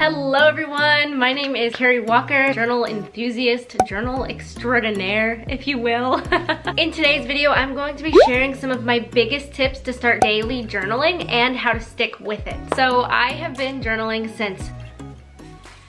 Hello everyone, my name is Carrie Walker, journal enthusiast, journal extraordinaire, if you will. In today's video, I'm going to be sharing some of my biggest tips to start daily journaling and how to stick with it. So I have been journaling since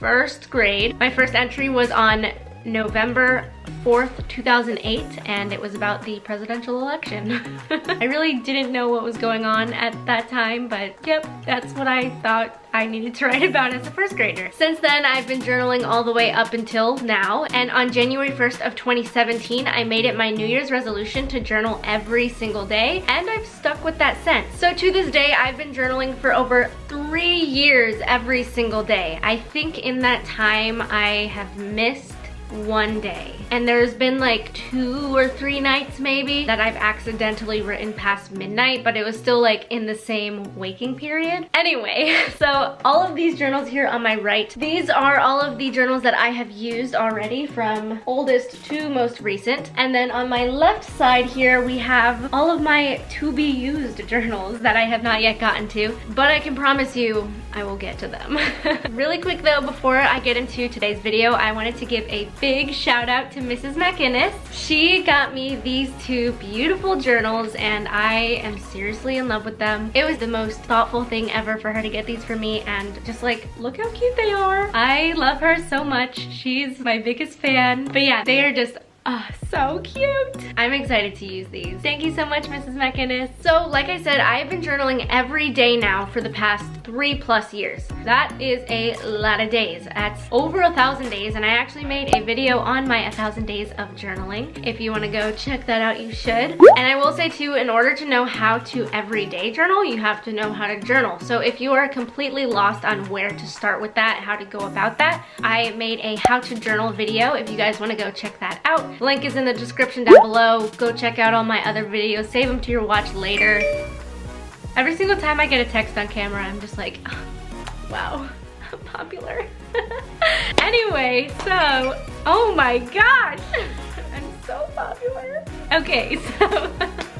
first grade. My first entry was on November 4th, 2008, and it was about the presidential election. I really didn't know what was going on at that time, but yep, that's what I thought I needed to write about as a first grader. Since then, I've been journaling all the way up until now, and on January 1st of 2017, I made it my New Year's resolution to journal every single day, and I've stuck with that since. So to this day, I've been journaling for over 3 years every single day. I think in that time, I have missed one day, and there's been like 2 or 3 nights maybe that I've accidentally written past midnight, but it was still like in the same waking period. Anyway, so all of these journals here on my right, these are all of the journals that I have used already from oldest to most recent, and then on my left side here we have all of my to be used journals that I have not yet gotten to, but I can promise you I will get to them. Really quick though, before I get into today's video, I wanted to give a big shout out to Mrs. McInnes. She got me these 2 beautiful journals and I am seriously in love with them. It was the most thoughtful thing ever for her to get these for me, and just like, look how cute they are. I love her so much. She's my biggest fan. But yeah, they are just so cute. I'm excited to use these. Thank you so much, Mrs. McInnes. So like I said, I've been journaling every day now for the past 3+ years. That is a lot of days. That's over 1,000 days, and I actually made a video on my 1,000 days of journaling. If you want to go check that out, you should. And I will say too, in order to know how to everyday journal, you have to know how to journal. So if you are completely lost on where to start with that, how to go about that, I made a how to journal video. If you guys want to go check that out, link is in the description down below. Go check out all my other videos, save them to your watch later. Every single time I get a text on camera, I'm just like, oh, wow, I'm popular. Anyway, so, oh my gosh, I'm so popular. Okay, so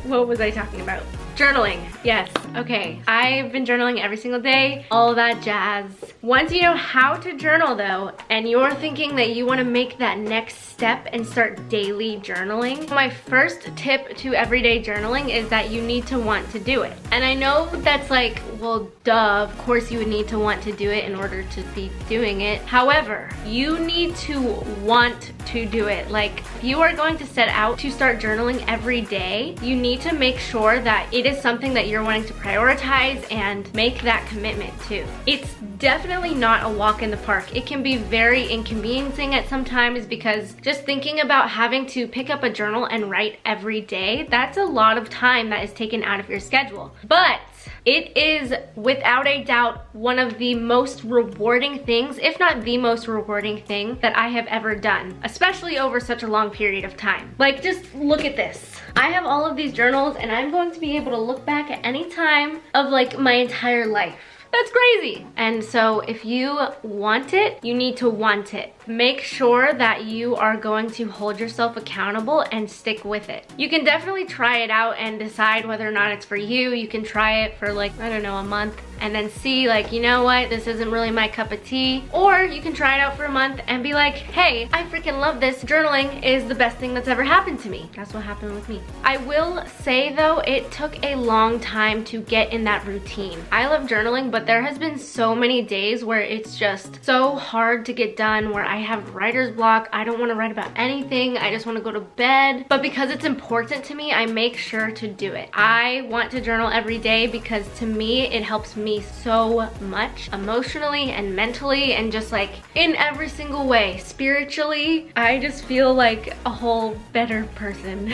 what was I talking about? Journaling, yes, okay. I've been journaling every single day, all that jazz. Once you know how to journal though, and you're thinking that you want to make that next step and start daily journaling, my first tip to everyday journaling is that you need to want to do it. And I know that's like, well, duh, of course you would need to want to do it in order to be doing it. However, you need to want to do it. Like, if you are going to set out to start journaling every day, you need to make sure that it is something that you're wanting to prioritize and make that commitment to. It's definitely not a walk in the park. It can be very inconveniencing at some times, because just thinking about having to pick up a journal and write every day, that's a lot of time that is taken out of your schedule. But it is without a doubt one of the most rewarding things, if not the most rewarding thing that I have ever done, especially over such a long period of time. Like, just look at this. I have all of these journals and I'm going to be able to look back at any time of like my entire life. That's crazy. And so if you want it, you need to want it. Make sure that you are going to hold yourself accountable and stick with it. You can definitely try it out and decide whether or not it's for you. You can try it for like, I don't know, a month, and then see like, you know what, this isn't really my cup of tea. Or you can try it out for a month and be like, hey, I freaking love this. Journaling is the best thing that's ever happened to me. That's what happened with me. I will say though, it took a long time to get in that routine. I love journaling, but there has been so many days where it's just so hard to get done, where I have writer's block. I don't want to write about anything. I just want to go to bed. But because it's important to me, I make sure to do it. I want to journal every day because to me, it helps me so much emotionally and mentally, and just like in every single way. Spiritually, I just feel like a whole better person.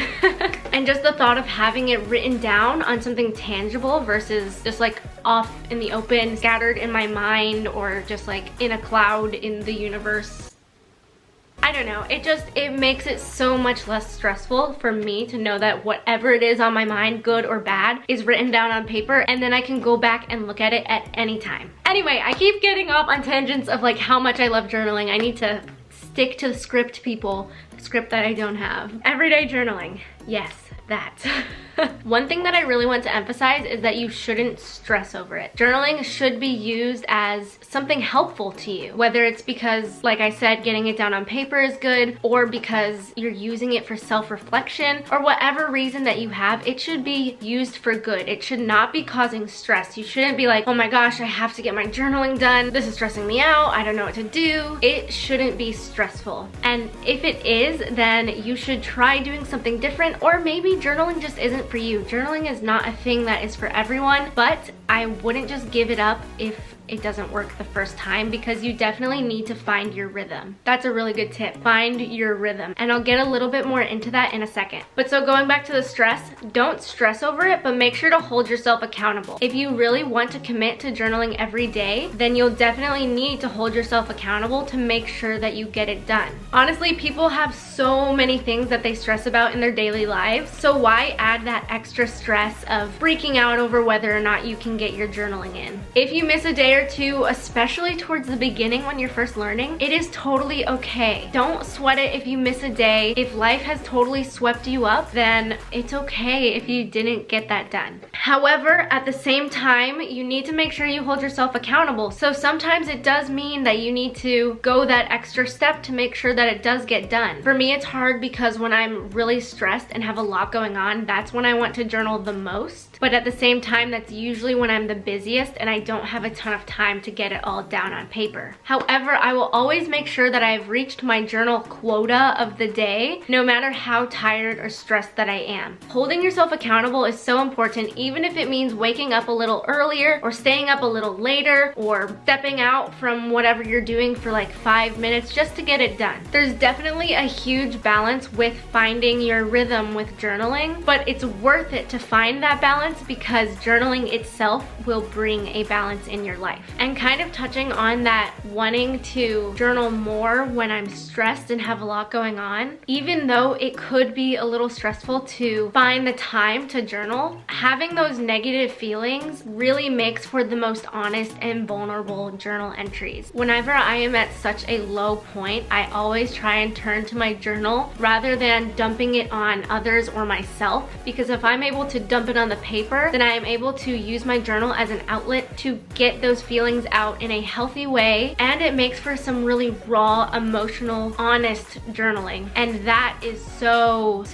And just the thought of having it written down on something tangible versus just like off in the open, scattered in my mind, or just like in a cloud in the universe. I don't know, it makes it so much less stressful for me to know that whatever it is on my mind, good or bad, is written down on paper, and then I can go back and look at it at any time. Anyway, I keep getting off on tangents of like how much I love journaling. I need to stick to the script, people. The script that I don't have. Everyday journaling. Yes, that. One thing that I really want to emphasize is that you shouldn't stress over it. Journaling should be used as something helpful to you, whether it's because, like I said, getting it down on paper is good, or because you're using it for self-reflection, or whatever reason that you have, it should be used for good. It should not be causing stress. You shouldn't be like, oh my gosh, I have to get my journaling done. This is stressing me out. I don't know what to do. It shouldn't be stressful. And if it is, then you should try doing something different, or maybe journaling just isn't for you. Journaling is not a thing that is for everyone, but I wouldn't just give it up if it doesn't work the first time, because you definitely need to find your rhythm. That's a really good tip. Find your rhythm. And I'll get a little bit more into that in a second. But so going back to the stress, don't stress over it, but make sure to hold yourself accountable. If you really want to commit to journaling every day, then you'll definitely need to hold yourself accountable to make sure that you get it done. Honestly, people have so many things that they stress about in their daily lives, so why add that extra stress of freaking out over whether or not you can get your journaling in? If you miss a day or two, especially towards the beginning when you're first learning, it is totally okay. Don't sweat it if you miss a day. If life has totally swept you up, then it's okay if you didn't get that done. However, at the same time, you need to make sure you hold yourself accountable. So sometimes it does mean that you need to go that extra step to make sure that it does get done. For me, it's hard because when I'm really stressed and have a lot going on, that's when I want to journal the most. But at the same time, that's usually when I'm the busiest and I don't have a ton of time to get it all down on paper. However, I will always make sure that I've reached my journal quota of the day, no matter how tired or stressed that I am. Holding yourself accountable is so important, even if it means waking up a little earlier or staying up a little later or stepping out from whatever you're doing for like 5 minutes just to get it done. There's definitely a huge balance with finding your rhythm with journaling, but it's worth it to find that balance because journaling itself will bring a balance in your life. And kind of touching on that wanting to journal more when I'm stressed and have a lot going on, even though it could be a little stressful to find the time to journal, having those negative feelings really makes for the most honest and vulnerable journal entries. Whenever I am at such a low point, I always try and turn to my journal rather than dumping it on others or myself, because if I'm able to dump it on the paper, then I am able to use my journal as an outlet to get those feelings out in a healthy way, and it makes for some really raw, emotional, honest journaling. And that is so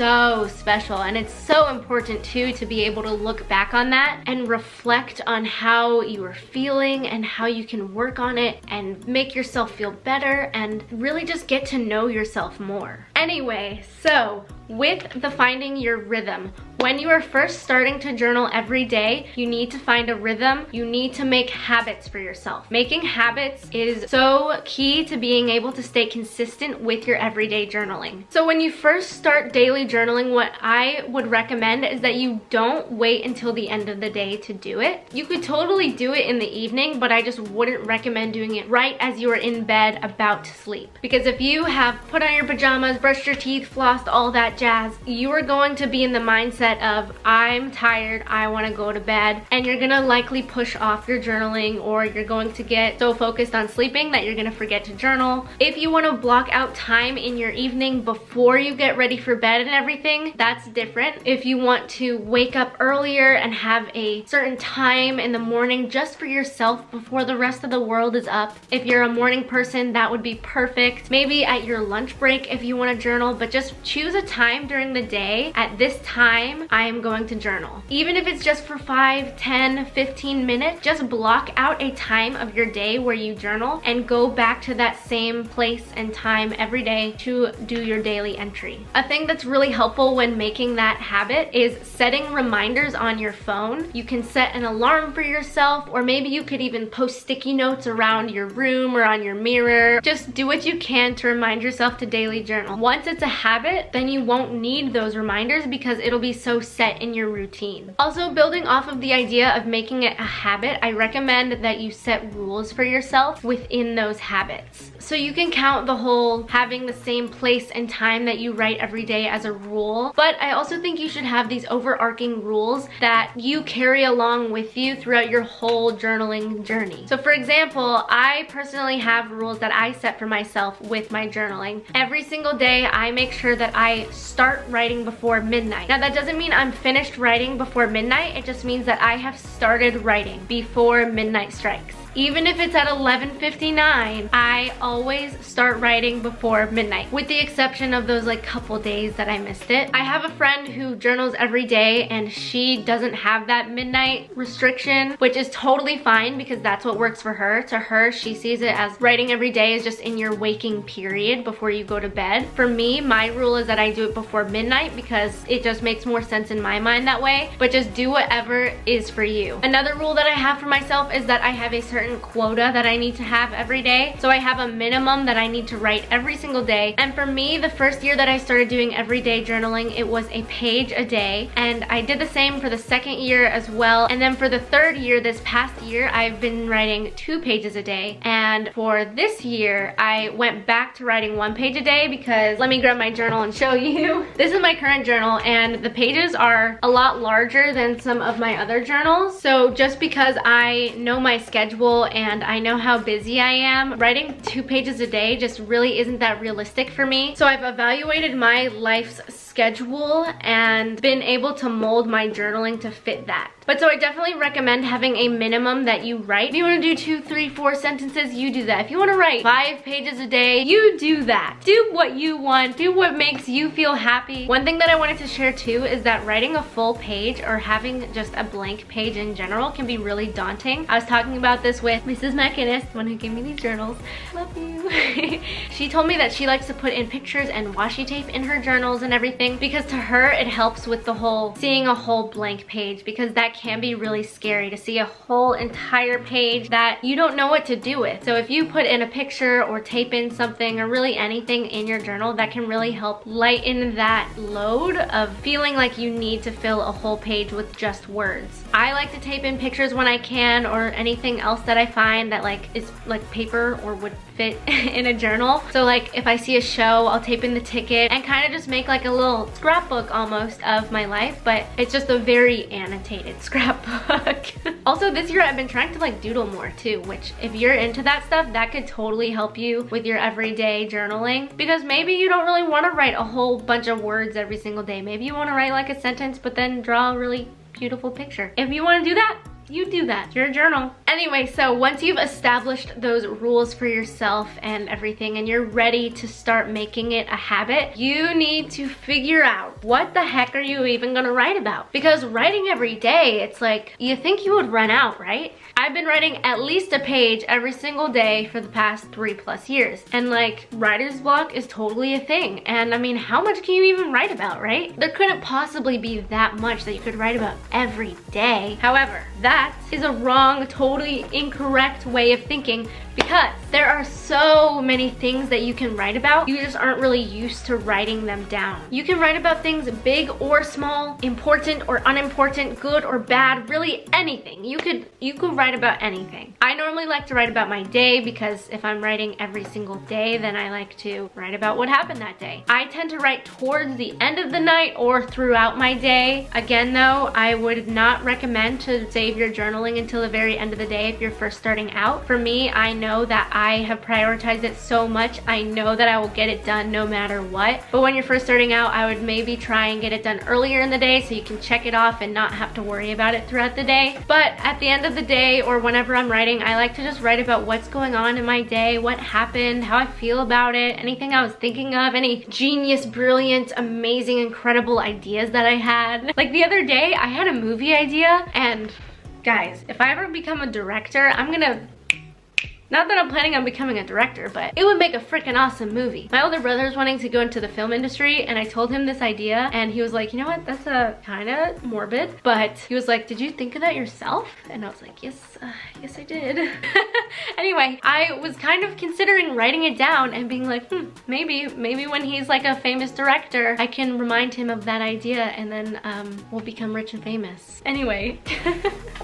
special, and it's so important too to be able to look back on that and reflect on how you are feeling and how you can work on it and make yourself feel better and really just get to know yourself more. Anyway, so with the finding your rhythm, when you are first starting to journal every day, you need to find a rhythm. You need to make habits for yourself. Making habits is so key to being able to stay consistent with your everyday journaling. So when you first start daily journaling, what I would recommend is that you don't wait until the end of the day to do it. You could totally do it in the evening, but I just wouldn't recommend doing it right as you are in bed about to sleep. Because if you have put on your pajamas, brushed your teeth, flossed, all that jazz, you are going to be in the mindset of I'm tired, I want to go to bed, and you're gonna likely push off your journaling, or you're going to get so focused on sleeping that you're gonna forget to journal. If you want to block out time in your evening before you get ready for bed and everything, that's different. If you want to wake up earlier and have a certain time in the morning just for yourself before the rest of the world is up, if you're a morning person, that would be perfect. Maybe at your lunch break if you want to journal, but just choose a time during the day. At this time, I am going to journal. Even if it's just for 5, 10, 15 minutes, just block out a time of your day where you journal and go back to that same place and time every day to do your daily entry. A thing that's really helpful when making that habit is setting reminders on your phone. You can set an alarm for yourself, or maybe you could even post sticky notes around your room or on your mirror. Just do what you can to remind yourself to daily journal. Once it's a habit, then you won't need those reminders because it'll be so set in your routine. Also, building off of the idea of making it a habit, I recommend that you set rules for yourself within those habits. So you can count the whole having the same place and time that you write every day as a rule, but I also think you should have these overarching rules that you carry along with you throughout your whole journaling journey. So for example, I personally have rules that I set for myself with my journaling. Every single day, I make sure that I start writing before midnight. Now that doesn't mean I'm finished writing before midnight, it just means that I have started writing before midnight strikes. Even if it's at 11:59, I always start writing before midnight, with the exception of those like couple days that I missed it. I have a friend who journals every day and she doesn't have that midnight restriction, which is totally fine because that's what works for her. To her, she sees it as writing every day is just in your waking period before you go to bed. For me, my rule is that I do it before midnight because it just makes more sense in my mind that way, but just do whatever is for you. Another rule that I have for myself is that I have a certain quota that I need to have every day. So I have a minimum that I need to write every single day. And for me, the first year that I started doing everyday journaling, it was a page a day. And I did the same for the second year as well. And then for the third year, this past year, I've been writing 2 pages a day. And for this year, I went back to writing 1 page a day because let me grab my journal and show you. This is my current journal and the pages are a lot larger than some of my other journals. So just because I know my schedule and I know how busy I am, writing 2 pages a day just really isn't that realistic for me. So I've evaluated my life's schedule and been able to mold my journaling to fit that. But so I definitely recommend having a minimum that you write. If you want to do 2, 3, 4 sentences, you do that. If you want to write 5 pages a day, you do that. Do what you want. Do what makes you feel happy. One thing that I wanted to share too is that writing a full page or having just a blank page in general can be really daunting. I was talking about this with Mrs. McInnes, the one who gave me these journals. Love you. She told me that she likes to put in pictures and washi tape in her journals and everything because to her it helps with the whole seeing a whole blank page, because that can be really scary to see a whole entire page that you don't know what to do with. So if you put in a picture or tape in something or really anything in your journal, that can really help lighten that load of feeling like you need to fill a whole page with just words. I like to tape in pictures when I can, or anything else that I find that like is like paper or would fit in a journal. So like if I see a show, I'll tape in the ticket and kind of just make like a little scrapbook almost of my life, but it's just a very annotated scrapbook. Also this year I've been trying to like doodle more too, which if you're into that stuff, that could totally help you with your everyday journaling, because maybe you don't really want to write a whole bunch of words every single day. Maybe you want to write like a sentence but then draw a really beautiful picture. If you want to do that, you do that. It's your journal. Anyway, so once you've established those rules for yourself and everything and you're ready to start making it a habit, you need to figure out what the heck are you even gonna write about? Because writing every day, it's like, you think you would run out, right? I've been writing at least a page every single day for the past 3+ years. And like, writer's block is totally a thing. And I mean, how much can you even write about, right? There couldn't possibly be that much that you could write about every day. However, that is a wrong, totally incorrect way of thinking, because there are so many things that you can write about. You just aren't really used to writing them down. You can write about things big or small, important or unimportant, good or bad, really anything. You could write about anything. I normally like to write about my day because if I'm writing every single day, then I like to write about what happened that day. I tend to write towards the end of the night or throughout my day. Again though, I would not recommend to save your journaling until the very end of the day if you're first starting out. For me, I know that I have prioritized it so much. I know that I will get it done no matter what. But when you're first starting out, I would maybe try and get it done earlier in the day so you can check it off and not have to worry about it throughout the day. But at the end of the day, or whenever I'm writing, I like to just write about what's going on in my day, what happened, how I feel about it, anything I was thinking of, any genius, brilliant, amazing, incredible ideas that I had. Like the other day, I had a movie idea, and guys, if I ever become a director, I'm gonna, not that I'm planning on becoming a director, but it would make a freaking awesome movie. My older brother's wanting to go into the film industry, and I told him this idea, and he was like, you know what, that's kind of morbid, but he was like, did you think of that yourself? And I was like, yes, yes I did. Anyway, I was kind of considering writing it down and being like, maybe when he's like a famous director, I can remind him of that idea, and then we'll become rich and famous. Anyway,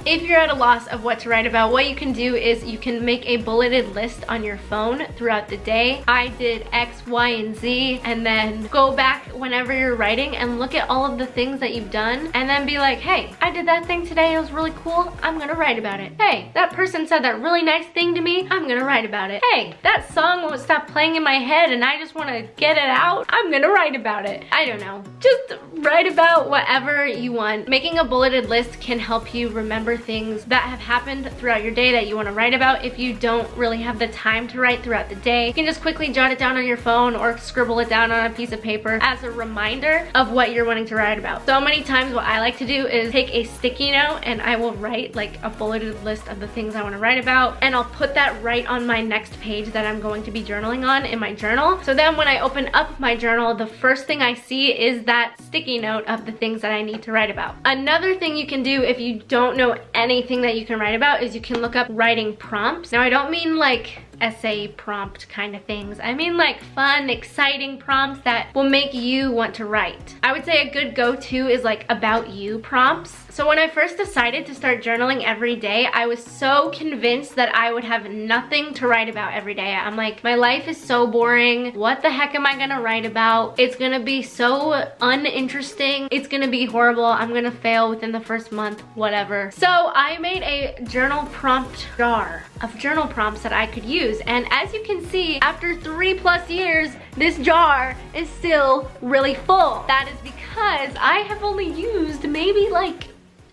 if you're at a loss of what to write about, what you can do is you can make a bullet bulleted list on your phone throughout the day. I did X, Y, and Z, and then go back whenever you're writing and look at all of the things that you've done and then be like, hey, I did that thing today, it was really cool, I'm gonna write about it. Hey, that person said that really nice thing to me, I'm gonna write about it. Hey, that song won't stop playing in my head and I just wanna get it out, I'm gonna write about it. I don't know, just write about whatever you want. Making a bulleted list can help you remember things that have happened throughout your day that you wanna write about. If you don't really have the time to write throughout the day, you can just quickly jot it down on your phone or scribble it down on a piece of paper as a reminder of what you're wanting to write about. So many times what I like to do is take a sticky note and I will write like a bulleted list of the things I want to write about, and I'll put that right on my next page that I'm going to be journaling on in my journal. So then when I open up my journal, the first thing I see is that sticky note of the things that I need to write about. Another thing you can do if you don't know anything that you can write about is you can look up writing prompts. Now I don't mean like essay prompt kind of things. I mean like fun, exciting prompts that will make you want to write. I would say a good go-to is like about you prompts. So when I first decided to start journaling every day, I was so convinced that I would have nothing to write about every day. I'm like, my life is so boring. What the heck am I gonna write about? It's gonna be so uninteresting. It's gonna be horrible. I'm gonna fail within the first month, whatever. So I made a journal prompt jar of journal prompts that I could use. And as you can see, after 3+ years, this jar is still really full. That is because I have only used maybe like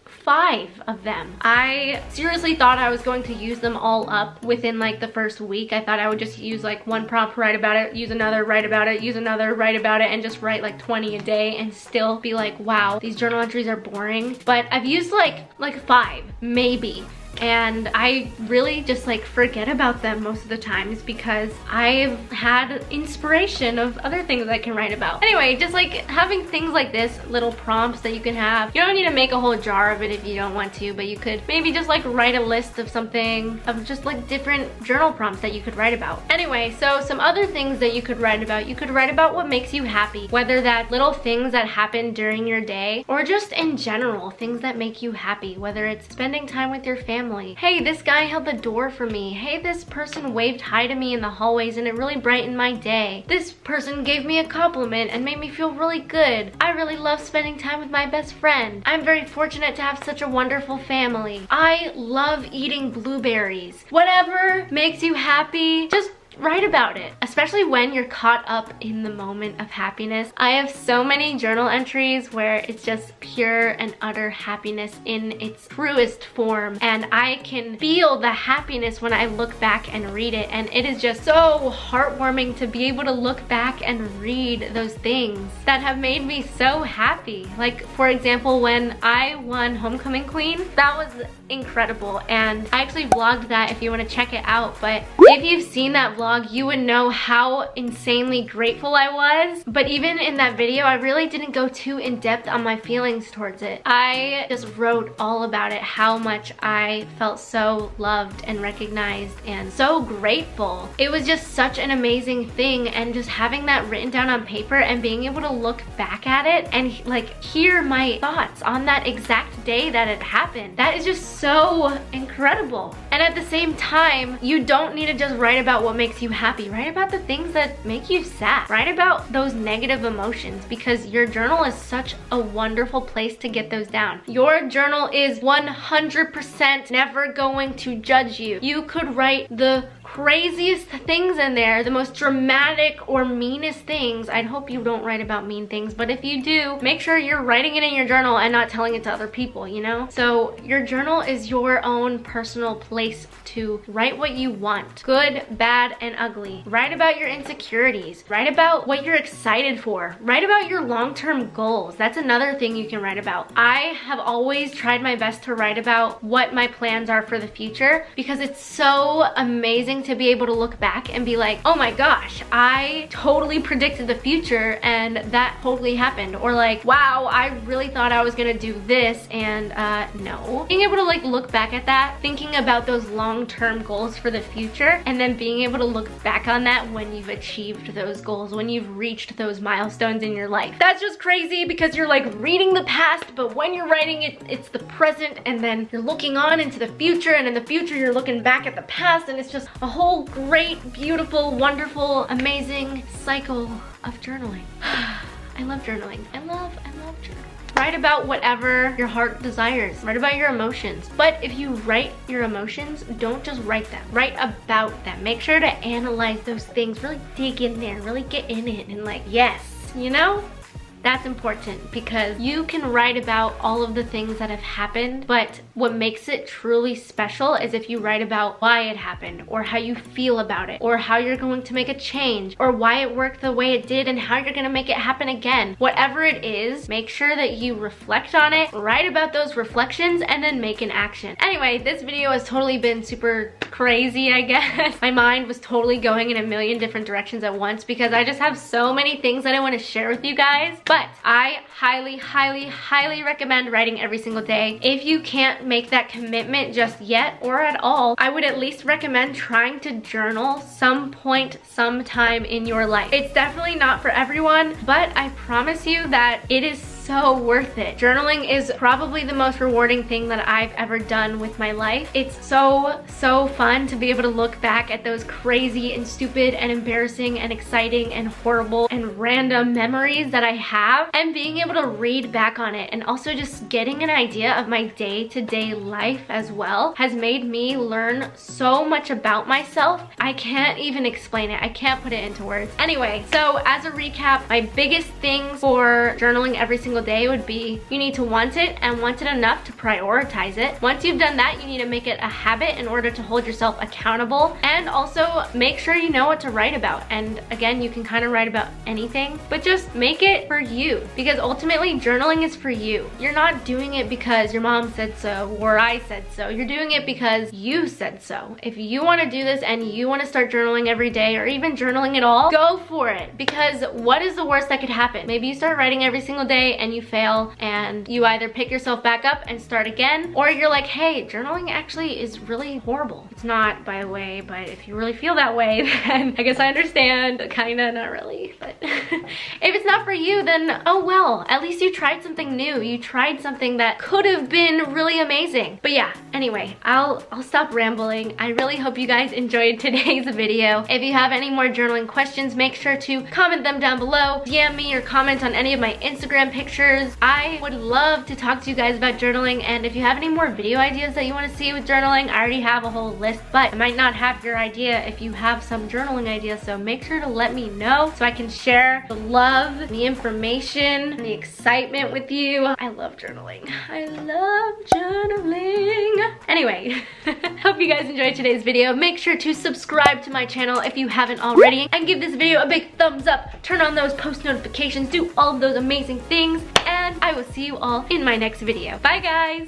5 of them. I seriously thought I was going to use them all up within like the first week. I thought I would just use like one prompt, write about it, use another, write about it, use another, write about it, and just write like 20 a day and still be like, wow, these journal entries are boring. But I've used like 5, maybe. And I really just like forget about them most of the times because I've had inspiration of other things I can write about. Anyway, just like having things like this, little prompts that you can have. You don't need to make a whole jar of it if you don't want to, but you could maybe just like write a list of something, of just like different journal prompts that you could write about. Anyway, so some other things that you could write about. You could write about what makes you happy, whether that's little things that happen during your day or just in general, things that make you happy, whether it's spending time with your family. Hey, this guy held the door for me. Hey, this person waved hi to me in the hallways and it really brightened my day. This person gave me a compliment and made me feel really good. I really love spending time with my best friend. I'm very fortunate to have such a wonderful family. I love eating blueberries. Whatever makes you happy, just write about it, especially when you're caught up in the moment of happiness. I have so many journal entries where it's just pure and utter happiness in its truest form, and I can feel the happiness when I look back and read it, and it is just so heartwarming to be able to look back and read those things that have made me so happy. Like, for example, when I won Homecoming Queen, that was incredible, and I actually vlogged that if you want to check it out. But if you've seen that vlog, you would know how insanely grateful I was. But even in that video, I really didn't go too in depth on my feelings towards it. I just wrote all about it, how much I felt so loved and recognized and so grateful. It was just such an amazing thing, and just having that written down on paper and being able to look back at it and like hear my thoughts on that exact day that it happened, that is just so incredible. And at the same time, you don't need to just write about what makes you happy. Write about the things that make you sad. Write about those negative emotions, because your journal is such a wonderful place to get those down. Your journal is 100% never going to judge you. You could write the craziest things in there, the most dramatic or meanest things. I'd hope you don't write about mean things, but if you do, make sure you're writing it in your journal and not telling it to other people, you know? So your journal is your own personal place to write what you want. Good, bad, and ugly. Write about your insecurities. Write about what you're excited for. Write about your long-term goals. That's another thing you can write about. I have always tried my best to write about what my plans are for the future, because it's so amazing to be able to look back and be like, oh my gosh, I totally predicted the future and that totally happened. Or like, wow, I really thought I was gonna do this and no. Being able to like look back at that, thinking about those long-term goals for the future, and then being able to look back on that when you've achieved those goals, when you've reached those milestones in your life. That's just crazy, because you're like reading the past, but when you're writing it, it's the present, and then you're looking on into the future, and in the future you're looking back at the past, and it's just a whole great, beautiful, wonderful, amazing cycle of journaling. I love journaling. I love journaling. Write about whatever your heart desires. Write about your emotions. But if you write your emotions, don't just write them. Write about them. Make sure to analyze those things. Really dig in there. Really get in it and like, yes, you know? That's important because you can write about all of the things that have happened, but what makes it truly special is if you write about why it happened, or how you feel about it, or how you're going to make a change, or why it worked the way it did and how you're gonna make it happen again. Whatever it is, make sure that you reflect on it, write about those reflections, and then make an action. Anyway, this video has totally been super crazy, I guess. My mind was totally going in a million different directions at once because I just have so many things that I want to share with you guys. But I highly recommend writing every single day. If you can't make that commitment just yet or at all, I would at least recommend trying to journal some point, sometime in your life. It's definitely not for everyone, but I promise you that it is so worth it. Journaling is probably the most rewarding thing that I've ever done with my life. It's so fun to be able to look back at those crazy and stupid and embarrassing and exciting and horrible and random memories that I have, and being able to read back on it, and also just getting an idea of my day-to-day life as well has made me learn so much about myself. I can't even explain it. I can't put it into words. Anyway, so as a recap, my biggest things for journaling every single day would be you need to want it, and want it enough to prioritize it. Once you've done that, you need to make it a habit in order to hold yourself accountable, and also make sure you know what to write about. And again, you can kind of write about anything, but just make it for you, because ultimately journaling is for you. You're not doing it because your mom said so or I said so. You're doing it because you said so. If you want to do this and you want to start journaling every day, or even journaling at all, go for it, because what is the worst that could happen? Maybe you start writing every single day and you fail, and you either pick yourself back up and start again, or you're like, hey, journaling actually is really horrible. It's not, by the way, but if you really feel that way, then I guess I understand. Kinda, not really, but if it's not for you, then oh well, at least you tried something new. You tried something that could have been really amazing. But yeah, anyway, I'll stop rambling. I really hope you guys enjoyed today's video. If you have any more journaling questions, make sure to comment them down below. DM me or comment on any of my Instagram pictures. I would love to talk to you guys about journaling, and if you have any more video ideas that you want to see with journaling, I already have a whole list, but I might not have your idea if you have some journaling ideas, so make sure to let me know so I can share the love, the information, and the excitement with you. I love journaling. I love journaling. Anyway, hope you guys enjoyed today's video. Make sure to subscribe to my channel if you haven't already, and give this video a big thumbs up. Turn on those post notifications. Do all of those amazing things, and I will see you all in my next video. Bye guys!